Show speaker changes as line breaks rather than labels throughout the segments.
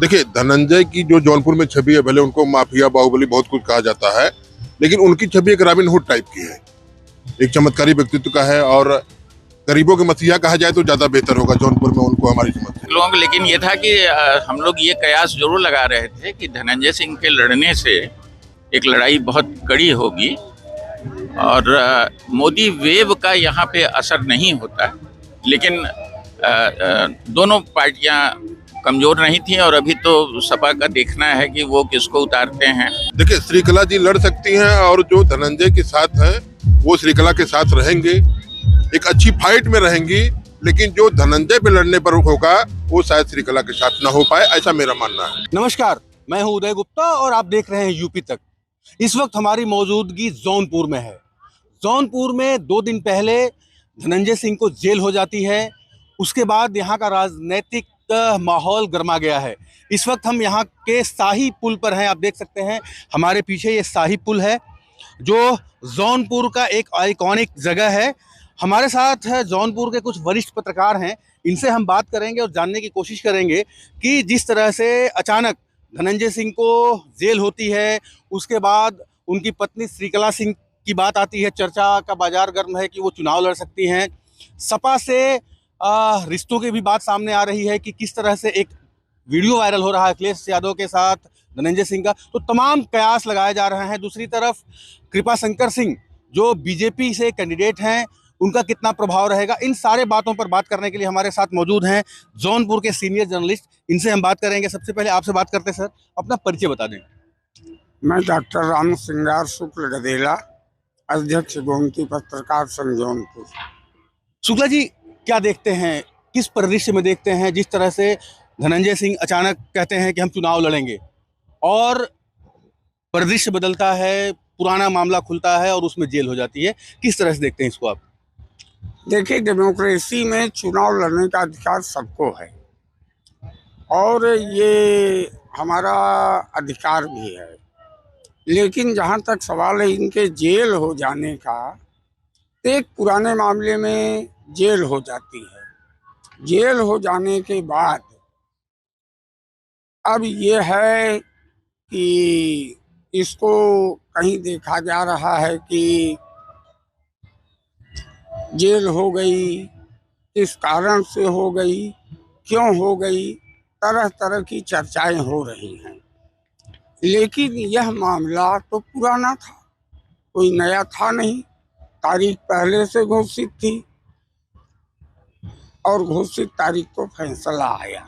देखिए, धनंजय की जो जौनपुर में छवि है, भले उनको माफिया बाहुबली बहुत कुछ कहा जाता है, लेकिन उनकी छवि एक रॉबिन हुड टाइप की है। एक चमत्कारी व्यक्तित्व का है और गरीबों के मसीहा कहा जाए तो ज्यादा बेहतर होगा जौनपुर में उनको, हमारी समझ से।
लोग लेकिन ये था कि हम लोग ये कयास जरूर लगा रहे थे कि धनंजय सिंह के लड़ने से एक लड़ाई बहुत कड़ी होगी और मोदी वेव का यहाँ पे असर नहीं होता। लेकिन दोनों पार्टियां कमजोर नहीं थी और अभी तो सपा का देखना है कि वो किसको उतारते हैं।
देखिए, श्रीकला जी लड़ सकती हैं और जो धनंजय के साथ हैं वो श्रीकला के साथ रहेंगे, एक अच्छी फाइट में रहेंगी। लेकिन जो धनंजय पे लड़ने पर होगा वो शायद श्रीकला के साथ ना हो पाए, ऐसा मेरा मानना है।
नमस्कार, मैं हूं उदय गुप्ता और आप देख रहे हैं यूपी तक। इस वक्त हमारी मौजूदगी जौनपुर में है। जौनपुर में 2 दिन पहले धनंजय सिंह को जेल हो जाती है। उसके बाद यहाँ का राजनीतिक माहौल गर्मा गया है। इस वक्त हम यहाँ के शाही पुल पर हैं। आप देख सकते हैं हमारे पीछे ये शाही पुल है जो जौनपुर का एक आइकॉनिक जगह है। हमारे साथ जौनपुर के कुछ वरिष्ठ पत्रकार हैं, इनसे हम बात करेंगे और जानने की कोशिश करेंगे कि जिस तरह से अचानक धनंजय सिंह को जेल होती है, उसके बाद उनकी पत्नी श्रीकला सिंह की बात आती है, चर्चा का बाजार गर्म है कि वो चुनाव लड़ सकती हैं। सपा से रिश्तों की भी बात सामने आ रही है कि किस तरह से एक वीडियो वायरल हो रहा है अखिलेश यादव के साथ धनंजय सिंह का, तो तमाम कयास लगाए जा रहे हैं। दूसरी तरफ कृपा शंकर सिंह जो बीजेपी से कैंडिडेट हैं, उनका कितना प्रभाव रहेगा, इन सारे बातों पर बात करने के लिए हमारे साथ मौजूद हैं जौनपुर के सीनियर जर्नलिस्ट। इनसे हम बात करेंगे। सबसे पहले आपसे बात करते हैं, सर अपना परिचय बता दें।
मैं डॉक्टर राम सिंगार शुक्ल गदेला, अध्यक्ष गोमती पत्रकार संघ जौनपुर।
शुक्ला जी, क्या देखते हैं, किस परिदृश्य में देखते हैं जिस तरह से धनंजय सिंह अचानक कहते हैं कि हम चुनाव लड़ेंगे और परिदृश्य बदलता है, पुराना मामला खुलता है और उसमें जेल हो जाती है, किस तरह से देखते हैं इसको आप?
देखिए, डेमोक्रेसी में चुनाव लड़ने का अधिकार सबको है और ये हमारा अधिकार भी है। लेकिन जहाँ तक सवाल है इनके जेल हो जाने का, तो एक पुराने मामले में जेल हो जाती है। जेल हो जाने के बाद अब ये है कि इसको कहीं देखा जा रहा है कि जेल हो गई, किस कारण से हो गई, क्यों हो गई, तरह तरह की चर्चाएं हो रही हैं। लेकिन यह मामला तो पुराना था, कोई नया था नहीं। तारीख पहले से घोषित थी और घोषित तारीख को फैसला आया।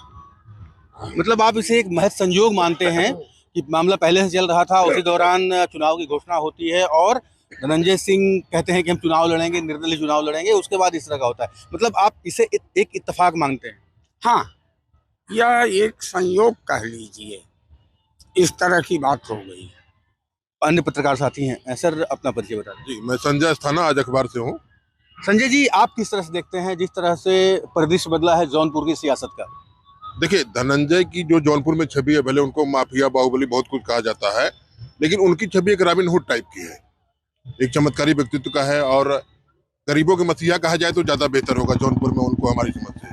मतलब आप इसे एक महज संयोग मानते हैं कि मामला पहले से चल रहा था, उसी दौरान चुनाव की घोषणा होती है और धनंजय सिंह कहते हैं कि हम चुनाव लड़ेंगे, निर्दलीय चुनाव लड़ेंगे, उसके बाद इस तरह का होता है। मतलब आप इसे एक इत्तेफाक मानते हैं?
हाँ, यह एक संयोग कह लीजिए, इस तरह की बात हो गई।
अन्य पत्रकार साथी हैं, सर अपना परिचय बता दें।
जी, मैं संजय अस्थाना, आज अखबार से हूँ।
संजय जी, आप किस तरह से देखते हैं जिस तरह से परिदृश्य बदला है जौनपुर की सियासत का?
देखिए, धनंजय की जो जौनपुर में छवि है, भले उनको माफिया बाहुबली बहुत कुछ कहा जाता है, लेकिन उनकी छवि एक रॉबिन हुड टाइप की है। एक चमत्कारी व्यक्तित्व का है और गरीबों के मसीहा कहा जाए तो ज्यादा बेहतर होगा जौनपुर में उनको, हमारी समझ से।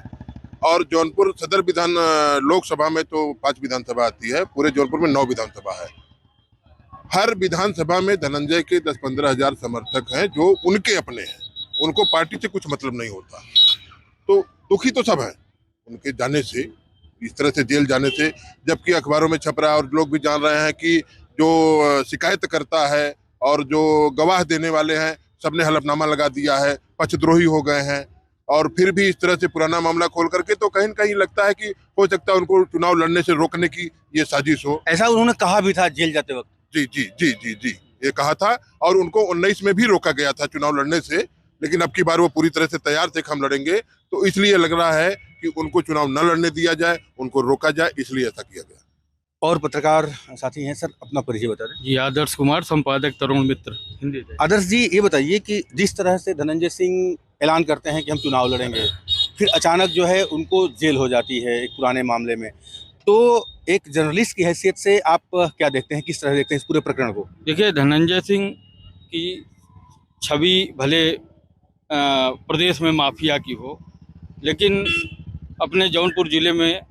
और जौनपुर सदर विधान लोकसभा में तो 5 विधानसभा आती है, पूरे जौनपुर में 9 विधानसभा है। हर विधानसभा में धनंजय के 10-15 हजार समर्थक हैं जो उनके अपने हैं, उनको पार्टी से कुछ मतलब नहीं होता। तो दुखी तो सब है उनके जाने से, इस तरह से जेल जाने से। जबकि अखबारों में छप रहा है और लोग भी जान रहे हैं कि जो शिकायत करता है और जो गवाह देने वाले हैं, सबने हलफनामा लगा दिया है, पक्षद्रोही हो गए हैं। और फिर भी इस तरह से पुराना मामला खोल करके तो कहीं न कहीं लगता है कि हो सकता है उनको चुनाव लड़ने से रोकने की ये साजिश हो।
ऐसा उन्होंने कहा भी था जेल जाते वक्त।
जी जी जी जी जी, ये कहा था और उनको 19 में भी रोका गया था चुनाव लड़ने से, लेकिन अब की बार वो पूरी तरह से तैयार थे कि हम लड़ेंगे। तो इसलिए लग रहा है कि उनको चुनाव न लड़ने दिया जाए, उनको रोका जाए, इसलिए ऐसा किया गया।
और पत्रकार साथी हैं, सर अपना परिचय बता दें।
जी, आदर्श कुमार, संपादक तरुण मित्र, हिंदी।
आदर्श जी, ये बताइए कि जिस तरह से धनंजय सिंह ऐलान करते हैं कि हम चुनाव लड़ेंगे, फिर अचानक जो है उनको जेल हो जाती है एक पुराने मामले में, तो एक जर्नलिस्ट की हैसियत से आप क्या देखते हैं, किस तरह देखते हैं इस पूरे प्रकरण को?
देखिए, धनंजय सिंह की छवि भले प्रदेश में माफिया की हो, लेकिन अपने जौनपुर जिले में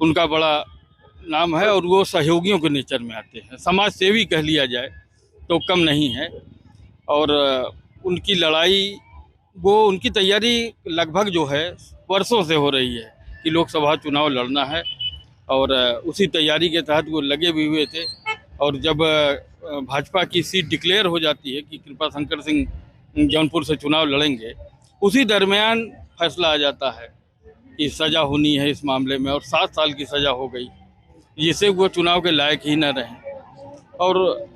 उनका बड़ा नाम है और वो सहयोगियों के नेचर में आते हैं। समाज सेवी कह लिया जाए तो कम नहीं है। और उनकी लड़ाई, वो उनकी तैयारी लगभग जो है वर्षों से हो रही है कि लोकसभा चुनाव लड़ना है, और उसी तैयारी के तहत वो लगे भी हुए थे। और जब भाजपा की सीट डिक्लेयर हो जाती है कि कृपा शंकर सिंह जौनपुर से चुनाव लड़ेंगे, उसी दरमियान फैसला आ जाता है कि सज़ा होनी है इस मामले में, और 7 साल की सज़ा हो गई, जिससे वो चुनाव के लायक ही न रहें। और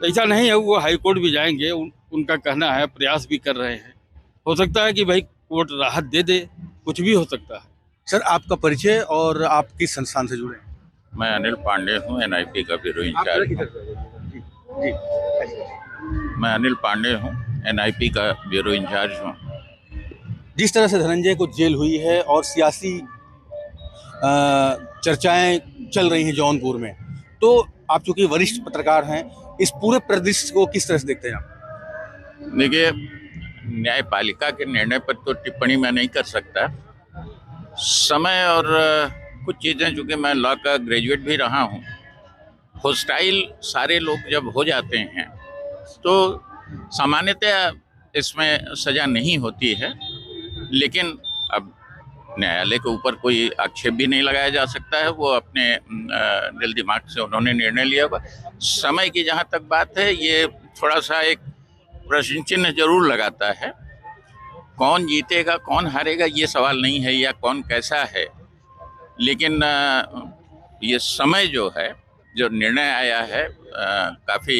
ऐसा नहीं है, वो हाई कोर्ट भी जाएंगे, उनका कहना है, प्रयास भी कर रहे हैं। हो सकता है कि भाई कोर्ट राहत दे दे, कुछ भी हो सकता है।
सर, आपका परिचय और आप किस संस्थान से जुड़े हैं?
मैं अनिल पांडे हूँ, एनआईपी का ब्यूरो इंचार्ज। मैं अनिल पांडे हूँ, एनआईपी का ब्यूरो इंचार्ज हूँ।
जिस तरह से धनंजय को जेल हुई है और सियासी चर्चाएं चल रही हैं जौनपुर में, तो आप चूंकि वरिष्ठ पत्रकार हैं, इस पूरे परिदृश्य को किस तरह से देखते हैं आप?
देखिए, न्यायपालिका के निर्णय पर तो टिप्पणी मैं नहीं कर सकता। समय और कुछ चीज़ें, चूँकि मैं लॉ का ग्रेजुएट भी रहा हूँ, होस्टाइल सारे लोग जब हो जाते हैं तो सामान्यतः इसमें सज़ा नहीं होती है। लेकिन अब न्यायालय के ऊपर कोई आक्षेप भी नहीं लगाया जा सकता है, वो अपने दिल दिमाग से उन्होंने निर्णय लिया होगा। समय की जहाँ तक बात है, ये थोड़ा सा एक प्रश्न चिन्ह जरूर लगाता है। कौन जीतेगा कौन हारेगा ये सवाल नहीं है, या कौन कैसा है, लेकिन ये समय जो है, जो निर्णय आया है, काफ़ी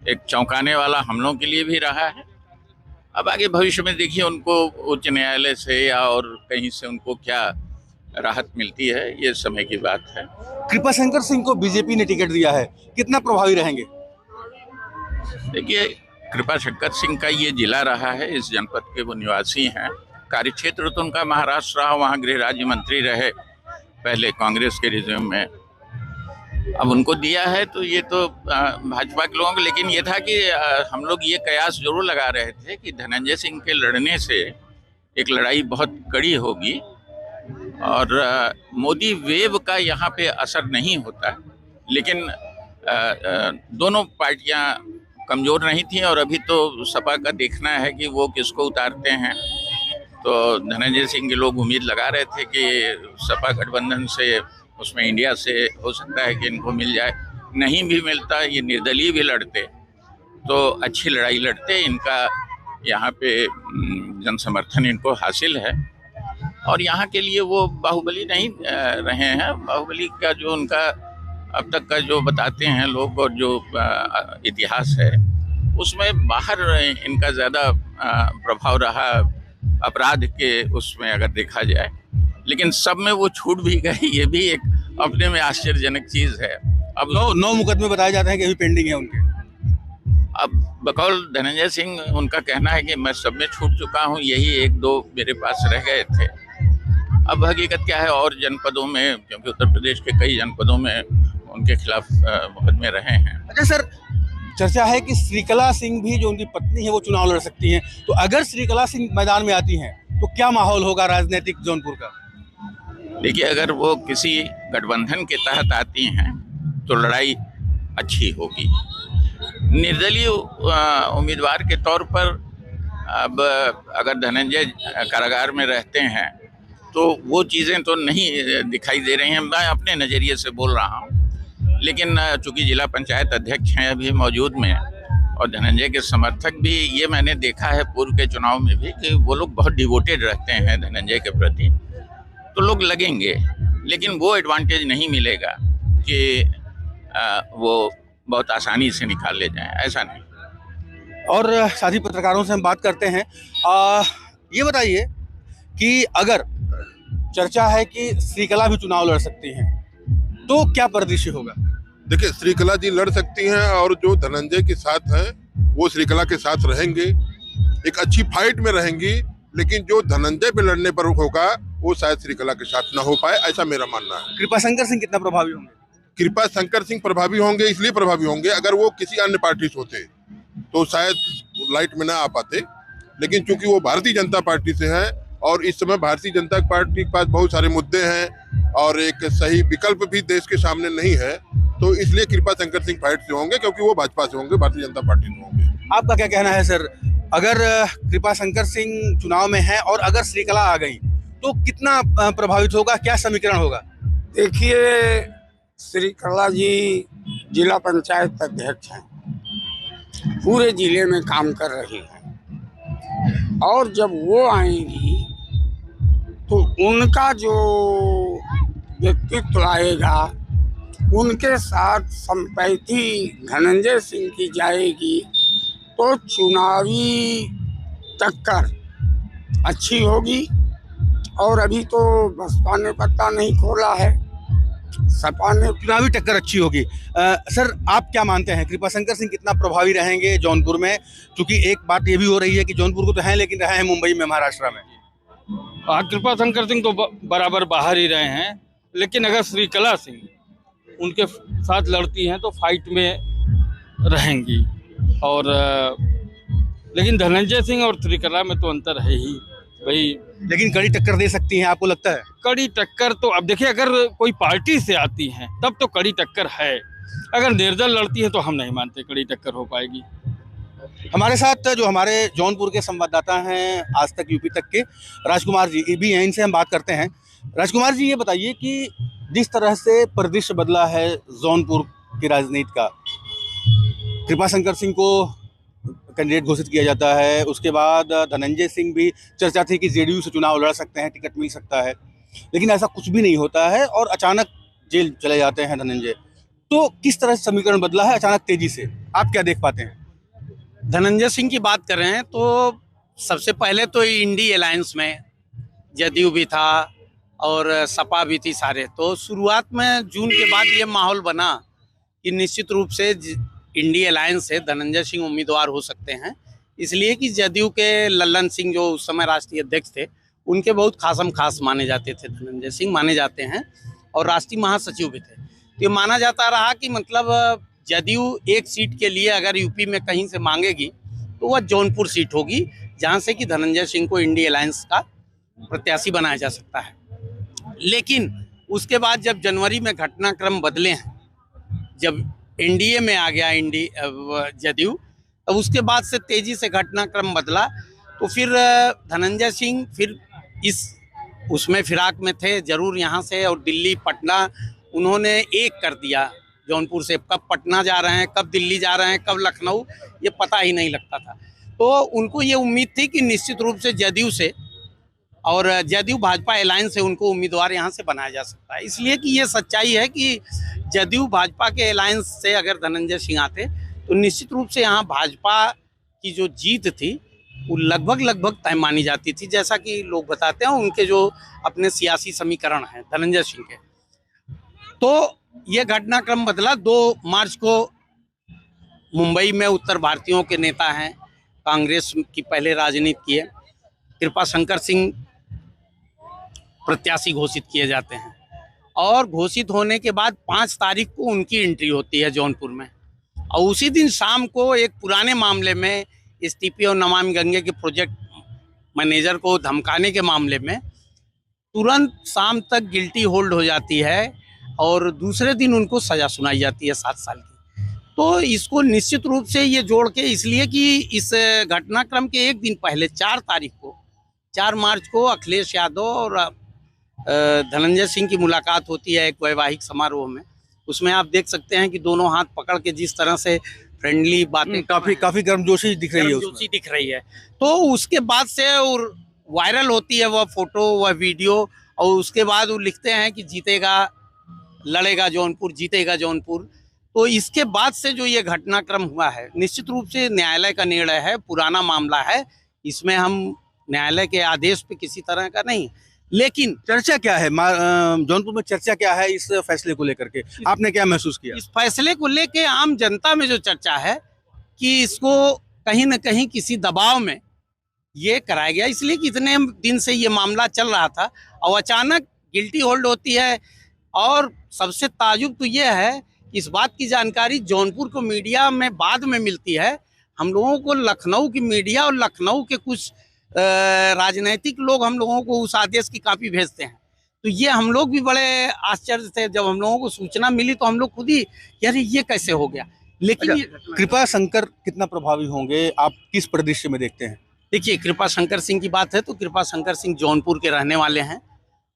एक चौंकाने वाला हम लोगों के लिए भी रहा है। अब आगे भविष्य में देखिए उनको उच्च न्यायालय से या और कहीं से उनको क्या राहत मिलती है, ये समय की बात है।
कृपा शंकर सिंह को बीजेपी ने टिकट दिया है, कितना प्रभावी रहेंगे?
देखिए, कृपा शंकर सिंह का ये जिला रहा है, इस जनपद के वो निवासी हैं। कार्यक्षेत्र तो उनका महाराष्ट्र रहा, वहाँ गृह राज्य मंत्री रहे पहले कांग्रेस के रिज्यूम में। अब उनको दिया है तो ये तो भाजपा के लोगों को, लेकिन ये था कि हम लोग ये कयास जरूर लगा रहे थे कि धनंजय सिंह के लड़ने से एक लड़ाई बहुत कड़ी होगी और मोदी वेव का यहाँ पे असर नहीं होता। लेकिन दोनों पार्टियाँ कमज़ोर नहीं थी, और अभी तो सपा का देखना है कि वो किसको उतारते हैं। तो धनंजय सिंह के लोग उम्मीद लगा रहे थे कि सपा गठबंधन से, उसमें इंडिया से हो सकता है कि इनको मिल जाए। नहीं भी मिलता, ये निर्दलीय भी लड़ते तो अच्छी लड़ाई लड़ते। इनका यहाँ पे जन समर्थन इनको हासिल है, और यहाँ के लिए वो बाहुबली नहीं रहे हैं। बाहुबली का जो उनका अब तक का जो बताते हैं लोग, और जो इतिहास है, उसमें बाहर इनका ज़्यादा प्रभाव रहा अपराध के उसमें, अगर देखा जाए। लेकिन सब में वो छूट भी गई, ये भी एक अपने में आश्चर्यजनक चीज़ है। अब
9 मुकदमे बताए जाते हैं कि अभी पेंडिंग है उनके।
अब बकौल धनंजय सिंह, उनका कहना है कि मैं सब में छूट चुका हूँ, यही 1-2 मेरे पास रह गए थे। अब हकीकत क्या है, और जनपदों में, क्योंकि उत्तर प्रदेश के कई जनपदों में उनके खिलाफ मुकदमे रहे हैं।
अच्छा सर, चर्चा है कि श्रीकला सिंह भी, जो उनकी पत्नी है, वो चुनाव लड़ सकती हैं। तो अगर श्रीकला सिंह मैदान में आती हैं तो क्या माहौल होगा राजनीतिक जौनपुर का?
देखिए, अगर वो किसी गठबंधन के तहत आती हैं तो लड़ाई अच्छी होगी। निर्दलीय उम्मीदवार के तौर पर अब अगर धनंजय कारागार में रहते हैं तो वो चीज़ें तो नहीं दिखाई दे रही हैं। मैं अपने नज़रिए से बोल रहा हूँ, लेकिन चूँकि जिला पंचायत अध्यक्ष हैं अभी मौजूद में, और धनंजय के समर्थक भी, ये मैंने देखा है पूर्व के चुनाव में भी कि वो लोग बहुत डिवोटेड रहते हैं धनंजय के प्रति, तो लोग लगेंगे। लेकिन वो एडवांटेज नहीं मिलेगा कि वो बहुत आसानी से निकाल ले जाएं, ऐसा नहीं।
और साथी पत्रकारों से हम बात करते हैं। ये बताइए कि अगर चर्चा है कि श्रीकला भी चुनाव लड़ सकती हैं, तो क्या परिदृश्य होगा?
देखिए, श्रीकला जी लड़ सकती हैं, और जो धनंजय के साथ हैं वो श्रीकला के साथ रहेंगे, एक अच्छी फाइट में रहेंगी। लेकिन जो धनंजय पे लड़ने पर होगा वो शायद श्रीकला के साथ ना हो पाए, ऐसा मेरा मानना है।
कृपा शंकर सिंह कितना प्रभावी होंगे?
कृपा शंकर सिंह प्रभावी होंगे, इसलिए प्रभावी होंगे, अगर वो किसी अन्य पार्टी से होते तो शायद लाइट में ना आ पाते। लेकिन चूंकि वो भारतीय जनता पार्टी से हैं, और इस समय भारतीय जनता पार्टी के पास बहुत सारे मुद्दे हैं, और एक सही विकल्प भी देश के सामने नहीं है, तो इसलिए कृपा शंकर सिंह फाइट से होंगे, क्योंकि वो भाजपा से होंगे, भारतीय जनता पार्टी से होंगे।
आपका क्या कहना है सर, अगर कृपा शंकर सिंह चुनाव में है और अगर श्रीकला आ गई तो कितना प्रभावित होगा, क्या समीकरण होगा?
देखिए, श्रीकला जी जिला पंचायत अध्यक्ष हैं, पूरे जिले में काम कर रही हैं, और जब वो आएंगी तो उनका जो व्यक्तित्व आएगा, उनके साथ संपैती धनंजय सिंह की जाएगी, तो चुनावी टक्कर अच्छी होगी। और अभी तो बसपा ने पत्ता नहीं खोला है, सपा ने।
चुनावी टक्कर अच्छी होगी। सर, आप क्या मानते हैं, कृपा शंकर सिंह कितना प्रभावी रहेंगे जौनपुर में? क्योंकि एक बात ये भी हो रही है कि जौनपुर को तो हैं, लेकिन रहे हैं मुंबई में, महाराष्ट्र में।
कृपा शंकर सिंह तो बराबर बाहर ही रहे हैं, लेकिन अगर श्रीकला सिंह उनके साथ लड़ती हैं तो फाइट में रहेंगी। और लेकिन धनंजय सिंह और श्रीकला में तो अंतर है ही भाई।
लेकिन कड़ी टक्कर दे सकती हैं, आपको लगता है?
कड़ी टक्कर तो अब देखिए, अगर कोई पार्टी से आती हैं तब तो कड़ी टक्कर है, अगर निर्दल लड़ती है तो हम नहीं मानते कड़ी टक्कर हो पाएगी।
हमारे साथ जो हमारे जौनपुर के संवाददाता हैं, आज तक यूपी तक के, राजकुमार जी भी हैं, इनसे हम बात करते हैं। राजकुमार जी, ये बताइए कि जिस तरह से परिदृश्य बदला है जौनपुर की राजनीति का, कृपा शंकर सिंह को कैंडिडेट घोषित किया जाता है, उसके बाद धनंजय सिंह भी चर्चा थी कि जेडीयू से चुनाव लड़ सकते हैं, टिकट मिल सकता है, लेकिन ऐसा कुछ भी नहीं होता है और अचानक जेल चले जाते हैं धनंजय। तो किस तरह से समीकरण बदला है अचानक तेजी से, आप क्या देख पाते हैं?
धनंजय सिंह की बात कर रहे हैं तो सबसे पहले तो इंडी अलायंस में जदयू भी था और सपा भी थी सारे। तो शुरुआत में जून के बाद ये माहौल बना कि निश्चित रूप से इंडी अलायंस से धनंजय सिंह उम्मीदवार हो सकते हैं, इसलिए कि जदयू के लल्लन सिंह जो उस समय राष्ट्रीय अध्यक्ष थे, उनके बहुत खासम खास माने जाते थे, धनंजय सिंह माने जाते हैं, और राष्ट्रीय महासचिव भी थे। तो ये माना जाता रहा कि मतलब जदयू एक सीट के लिए अगर यूपी में कहीं से मांगेगी तो वह जौनपुर सीट होगी, जहां से कि धनंजय सिंह को इंडी अलायंस का प्रत्याशी बनाया जा सकता है। लेकिन उसके बाद जब जनवरी में घटनाक्रम बदले हैं, जब एनडीए में आ गया जदयू, अब उसके बाद से तेजी से घटनाक्रम बदला। तो फिर धनंजय सिंह फिर इस उसमें फिराक में थे जरूर यहाँ से, और दिल्ली पटना उन्होंने एक कर दिया जौनपुर से। कब पटना जा रहे हैं, कब दिल्ली जा रहे हैं, कब लखनऊ, ये पता ही नहीं लगता था। तो उनको ये उम्मीद थी कि निश्चित रूप से जदयू से और जदयू भाजपा अलायंस से उनको उम्मीदवार यहाँ से बनाया जा सकता है। इसलिए कि ये सच्चाई है कि जदयू भाजपा के अलायंस से अगर धनंजय सिंह आते तो निश्चित रूप से यहाँ भाजपा की जो जीत थी वो लगभग तय मानी जाती थी, जैसा कि लोग बताते हैं उनके जो अपने सियासी समीकरण हैं धनंजय सिंह के। तो ये घटनाक्रम बदला। 2 मार्च को मुंबई में उत्तर भारतीयों के नेता हैं, कांग्रेस की पहले राजनीति की है, कृपा शंकर सिंह प्रत्याशी घोषित किए जाते हैं, और घोषित होने के बाद 5 तारीख को उनकी एंट्री होती है जौनपुर में। और उसी दिन शाम को एक पुराने मामले में एसटीपी और नमामि गंगे के प्रोजेक्ट मैनेजर को धमकाने के मामले में तुरंत शाम तक गिल्टी होल्ड हो जाती है, और दूसरे दिन उनको सजा सुनाई जाती है 7 साल की। तो इसको निश्चित रूप से ये जोड़ के, इसलिए कि इस घटनाक्रम के एक दिन पहले 4 मार्च को अखिलेश यादव और धनंजय सिंह की मुलाकात होती है एक वैवाहिक समारोह में। उसमें आप देख सकते हैं कि दोनों हाथ पकड़ के जिस तरह से फ्रेंडली बातें,
काफी गर्मजोशी दिख रही है।
तो उसके बाद से और वायरल होती है वह फोटो, वह वीडियो, और उसके बाद वो लिखते हैं कि जीतेगा, लड़ेगा जौनपुर, जीतेगा जौनपुर। तो इसके बाद से जो ये घटनाक्रम हुआ है, निश्चित रूप से न्यायालय का निर्णय है, पुराना मामला है, इसमें हम न्यायालय के आदेश पे किसी तरह का नहीं। लेकिन
चर्चा क्या है जौनपुर में, चर्चा क्या है इस फैसले को लेकर के, आपने क्या महसूस किया?
इस फैसले को लेके आम जनता में जो चर्चा है कि इसको कहीं न कहीं किसी दबाव में ये कराया गया, इसलिए कि इतने दिन से ये मामला चल रहा था और अचानक गिल्टी होल्ड होती है। और सबसे ताजुब तो ये है, इस बात की जानकारी जौनपुर को मीडिया में बाद में मिलती है। हम लोगों को लखनऊ की मीडिया और लखनऊ के कुछ राजनीतिक लोग हम लोगों को उस आदेश की कॉपी भेजते हैं तो ये हम लोग भी बड़े आश्चर्य थे जब हम लोगों को सूचना मिली, तो हम लोग खुद ही यार ये कैसे हो गया। लेकिन
अच्छा,
ये घटना-
कृपा शंकर कितना प्रभावी होंगे, आप किस परिदृश्य में देखते हैं?
देखिए, कृपा शंकर सिंह की बात है तो कृपा शंकर सिंह जौनपुर के रहने वाले हैं,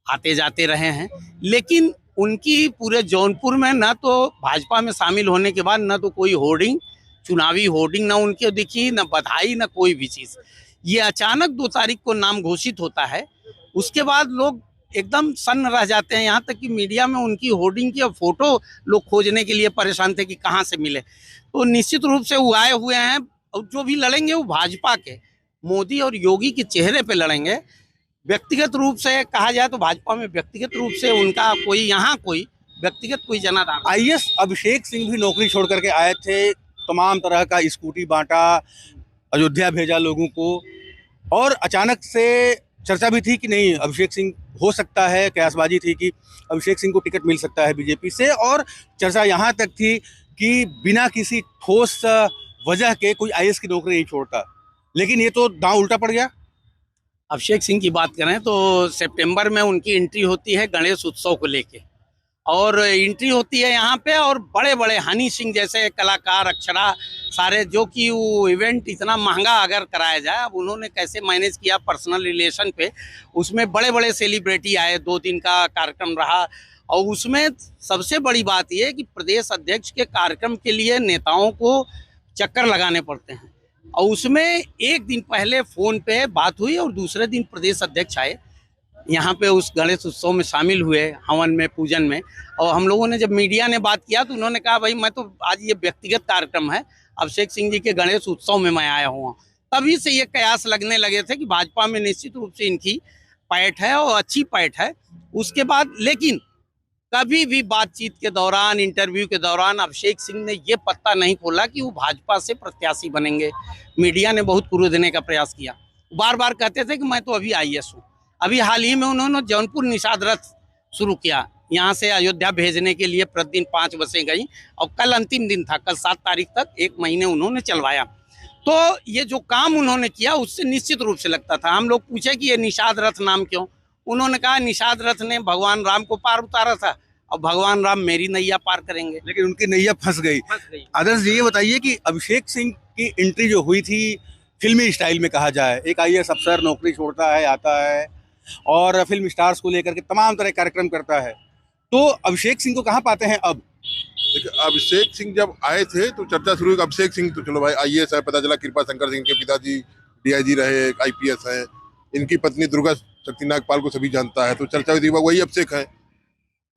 आते जाते रहे हैं, लेकिन उनकी पूरे जौनपुर में न तो भाजपा में शामिल होने के बाद न तो कोई होर्डिंग, चुनावी होर्डिंग न उनके दिखी, न बधाई, न कोई भी चीज़। ये अचानक 2 तारीख को नाम घोषित होता है, उसके बाद लोग एकदम सन्न रह जाते हैं। यहाँ तक कि मीडिया में उनकी होर्डिंग की फोटो लोग खोजने के लिए परेशान थे कि कहाँ से मिले। तो निश्चित रूप से वो आए हुए हैं, और जो भी लड़ेंगे वो भाजपा के, मोदी और योगी के चेहरे पे लड़ेंगे। व्यक्तिगत रूप से कहा जाए तो भाजपा में व्यक्तिगत रूप से उनका कोई यहाँ कोई व्यक्तिगत कोई जनाधार
आईएएस अभिषेक सिंह भी नौकरी छोड़ करके आए थे, तमाम तरह का स्कूटी बांटा, अयोध्या भेजा लोगों को, और अचानक से चर्चा भी थी कि नहीं अभिषेक सिंह हो सकता है, कयासबाजी थी कि अभिषेक सिंह को टिकट मिल सकता है बीजेपी से, और चर्चा यहाँ तक थी कि बिना किसी ठोस वजह के कोई आईएएस की नौकरी नहीं छोड़ता। लेकिन ये तो दांव उल्टा पड़ गया।
अभिषेक सिंह की बात करें तो सितंबर में उनकी एंट्री होती है गणेश उत्सव को लेके, और एंट्री होती है यहाँ पे, और बड़े बड़े हनी सिंह जैसे कलाकार, अक्षरा, सारे, जो कि वो इवेंट इतना महंगा अगर कराया जाए, अब उन्होंने कैसे मैनेज किया पर्सनल रिलेशन पे, उसमें बड़े बड़े सेलिब्रिटी आए, 2 दिन का कार्यक्रम रहा। और उसमें सबसे बड़ी बात यह है कि प्रदेश अध्यक्ष के कार्यक्रम के लिए नेताओं को चक्कर लगाने पड़ते हैं, और उसमें एक दिन पहले फोन पे बात हुई और दूसरे दिन प्रदेश अध्यक्ष आए यहाँ पे उस गणेश उत्सव में शामिल हुए, हवन में, पूजन में। और हम लोगों ने जब मीडिया ने बात किया तो उन्होंने कहा भाई मैं तो आज ये व्यक्तिगत कार्यक्रम है, अभिषेक सिंह जी के गणेश उत्सव में मैं आया हुआ। तभी से ये कयास लगने लगे थे कि भाजपा में निश्चित रूप से इनकी पैठ है और अच्छी पैठ है। उसके बाद लेकिन कभी भी बातचीत के दौरान, इंटरव्यू के दौरान अभिषेक सिंह ने ये पत्ता नहीं खोला कि वो भाजपा से प्रत्याशी बनेंगे। मीडिया ने बहुत कुरु देने का प्रयास किया, बार बार कहते थे कि मैं तो अभी आईएएस हूँ। अभी हाल ही में उन्होंने जौनपुर निषाद रथ शुरू किया, यहाँ से अयोध्या भेजने के लिए प्रतिदिन 5 बसें गई, और कल अंतिम दिन था, कल 7 तारीख तक 1 महीने उन्होंने चलवाया। तो ये जो काम उन्होंने किया उससे निश्चित रूप से लगता था। हम लोग पूछे कि ये निषाद रथ नाम क्यों, उन्होंने कहा निषाद रथ ने भगवान राम को पार उतारा था, अब भगवान राम मेरी नैया पार करेंगे।
लेकिन उनकी नैया फंस गई। आदर्श जी, ये बताइए कि अभिषेक सिंह की एंट्री जो हुई थी फिल्मी स्टाइल में कहा जाए, एक आईएएस अफसर नौकरी छोड़ता है, आता है और फिल्म स्टार्स को लेकर के तमाम तरह के कार्यक्रम करता है, तो अभिषेक सिंह को कहाँ पाते हैं अब?
देखिए, अभिषेक सिंह जब आए थे तो चर्चा शुरू हुई। अभिषेक सिंह तो चलो भाई आईएएस है, पता चला कृपा शंकर सिंह के पिताजी डीआईजी रहे, आईपीएस हैं, इनकी पत्नी दुर्गा शक्ति नागपाल को सभी जानता है, तो चर्चा हुई थी वही अभिषेक है।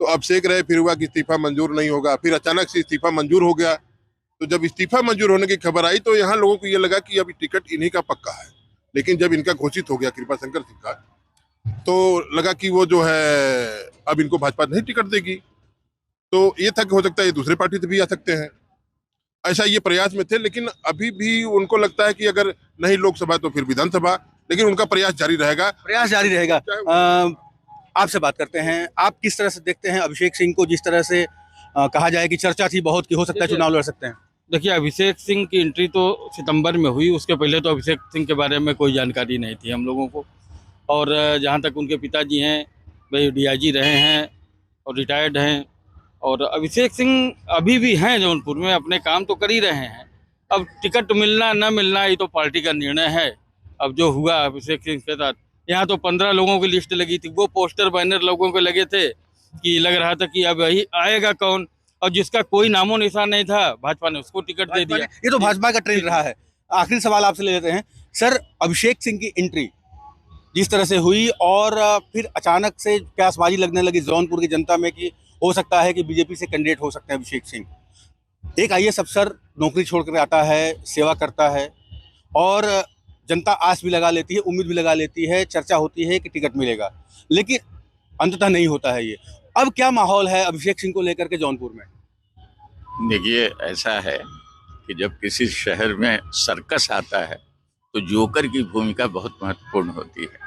तो अभिषेक रहे, फिर हुआ कि इस्तीफा मंजूर नहीं होगा, फिर अचानक से इस्तीफा मंजूर हो गया। तो जब इस्तीफा मंजूर होने की खबर आई तो यहाँ लोगों को ये लगा कि अभी टिकट इन्हीं का पक्का है। लेकिन जब इनका घोषित हो गया कृपा शंकर सिंह का, तो लगा कि वो जो है अब इनको भाजपा नहीं टिकट देगी। तो ये था कि हो सकता है ये दूसरे पार्टी से भी आ सकते हैं, ऐसा ये प्रयास में थे। लेकिन अभी भी उनको लगता है कि अगर नहीं लोकसभा तो फिर विधानसभा, लेकिन उनका प्रयास जारी रहेगा।
प्रयास जारी रहेगा। आपसे बात करते हैं, आप किस तरह से देखते हैं अभिषेक सिंह को, जिस तरह से कहा जाए कि चर्चा थी बहुत कि हो सकता है चुनाव लड़ सकते हैं?
देखिए, अभिषेक सिंह की एंट्री तो सितंबर में हुई, उसके पहले तो अभिषेक सिंह के बारे में कोई जानकारी नहीं थी हम लोगों को। और जहाँ तक उनके पिताजी हैं भाई डीआईजी रहे हैं और रिटायर्ड हैं, और अभिषेक सिंह अभी भी हैं जौनपुर में, अपने काम तो कर ही रहे हैं। अब टिकट मिलना न मिलना ये तो पार्टी का निर्णय है। अब जो हुआ अभिषेक सिंह के साथ, यहाँ तो 15 लोगों की लिस्ट लगी थी, वो पोस्टर बैनर लोगों के लगे थे कि लग रहा था कि अब यही आएगा कौन, और जिसका कोई नामो निशान नहीं था भाजपा ने उसको टिकट दे दिया।
ये तो भाजपा का ट्रेंड रहा है। आखिरी सवाल आपसे ले लेते हैं सर, अभिषेक सिंह की एंट्री जिस तरह से हुई और फिर अचानक से प्यासबाजी लगने लगी जौनपुर की जनता में कि हो सकता है कि बीजेपी से कैंडिडेट हो सकते हैं अभिषेक सिंह। एक आईएएस अफसर नौकरी छोड़कर आता है, सेवा करता है, और जनता आस भी लगा लेती है, उम्मीद भी लगा लेती है, चर्चा होती है कि टिकट मिलेगा, लेकिन अंततः नहीं होता है ये। अब क्या माहौल है अभिषेक सिंह को लेकर के जौनपुर में?
देखिए, ऐसा है कि जब किसी शहर में सर्कस आता है तो जोकर की भूमिका बहुत महत्वपूर्ण होती है।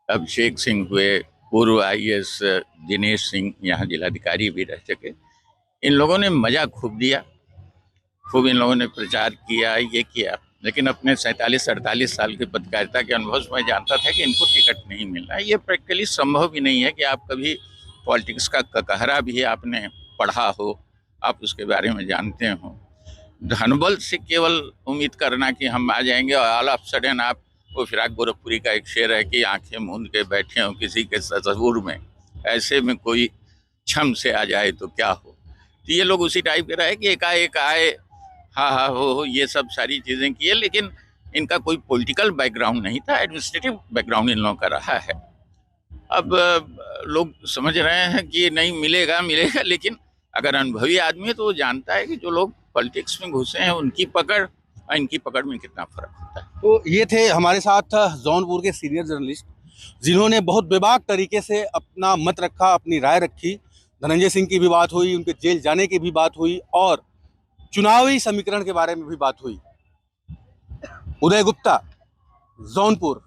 अभिषेक सिंह हुए, पूर्व आईएएस दिनेश सिंह यहाँ जिलाधिकारी भी रह चुके, इन लोगों ने मजा खूब दिया, खूब इन लोगों ने प्रचार किया, ये किया। लेकिन अपने 47-48 साल की पत्रकारिता के अनुभव से मैं जानता था कि इनको टिकट नहीं मिल रहा है। ये प्रैक्टिकली संभव भी नहीं है कि आप कभी पॉलिटिक्स का ककहरा भी आपने पढ़ा हो, आप उसके बारे में जानते हो। धनबल से केवल उम्मीद करना कि हम आ जाएंगे और ऑल ऑफ सडन आप, वो फिराक गोरखपुरी का एक शेर है कि आंखें मूंद के बैठे हो किसी के तस्वूर में, ऐसे में कोई छम से आ जाए तो क्या हो। तो ये लोग उसी टाइप के रहे कि एकाएक आए, हाँ हो ये सब सारी चीज़ें किए, लेकिन इनका कोई पॉलिटिकल बैकग्राउंड नहीं था, एडमिनिस्ट्रेटिव बैकग्राउंड इन लोगों का रहा है। अब लोग समझ रहे हैं कि नहीं मिलेगा, लेकिन अगर अनुभवी आदमी है तो वो जानता है कि जो लोग पॉलिटिक्स में घुसे हैं उनकी पकड़ और इनकी पकड़ में कितना फर्क होता है।
तो ये थे हमारे साथ जौनपुर के सीनियर जर्नलिस्ट, जिन्होंने बहुत बेबाक तरीके से अपना मत रखा, अपनी राय रखी। धनंजय सिंह की भी बात हुई, उनके जेल जाने की भी बात हुई और चुनावी समीकरण के बारे में भी बात हुई। उदय गुप्ता, जौनपुर।